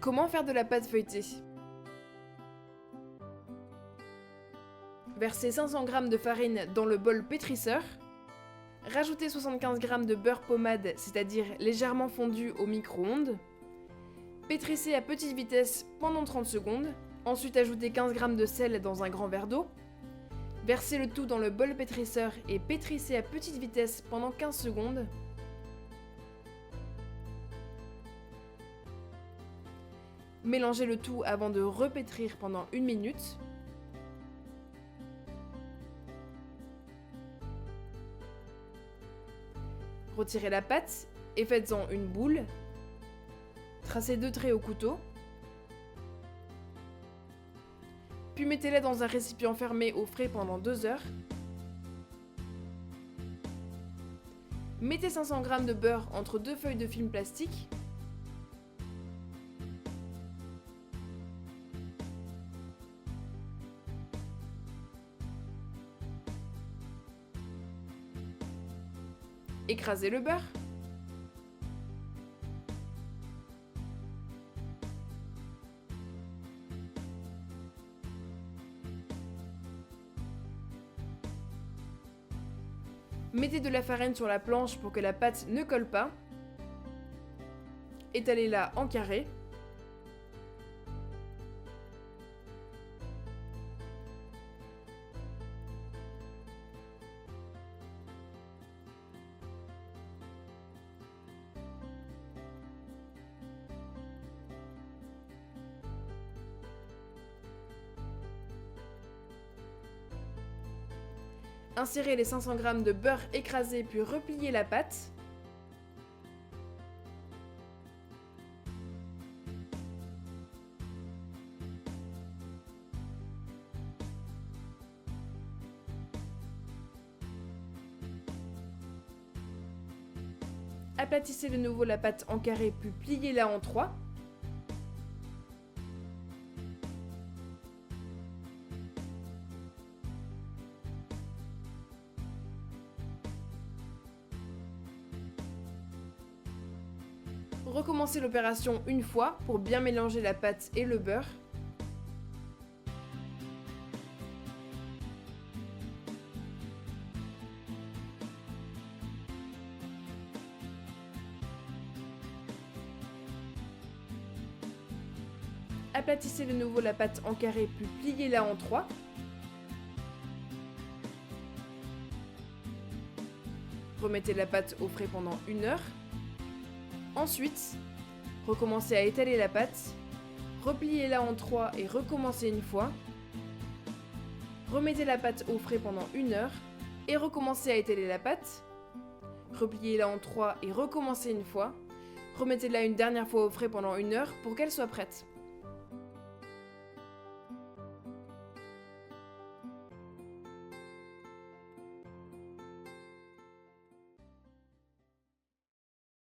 Comment faire de la pâte feuilletée? Versez 500 g de farine dans le bol pétrisseur. Rajoutez 75 g de beurre pommade, c'est-à-dire légèrement fondu au micro-ondes. Pétrissez à petite vitesse pendant 30 secondes. Ensuite, ajoutez 15 g de sel dans un grand verre d'eau. Versez le tout dans le bol pétrisseur et pétrissez à petite vitesse pendant 15 secondes. Mélangez le tout avant de repétrir pendant 1 minute. Retirez la pâte et faites-en une boule. Tracez 2 traits au couteau. Puis mettez-la dans un récipient fermé au frais pendant 2 heures. Mettez 500 g de beurre entre 2 feuilles de film plastique. Écrasez le beurre. Mettez de la farine sur la planche pour que la pâte ne colle pas. Étalez-la en carré. Insérez les 500 g de beurre écrasé puis repliez la pâte. Aplatissez de nouveau la pâte en carré puis pliez-la en 3. Recommencez l'opération une fois pour bien mélanger la pâte et le beurre. Aplatissez de nouveau la pâte en carré puis pliez-la en 3. Remettez la pâte au frais pendant 1 heure. Ensuite, recommencez à étaler la pâte, repliez-la en 3 et recommencez une fois. Remettez la pâte au frais pendant 1 heure et recommencez à étaler la pâte. Repliez-la en 3 et recommencez une fois. Remettez-la une dernière fois au frais pendant 1 heure pour qu'elle soit prête.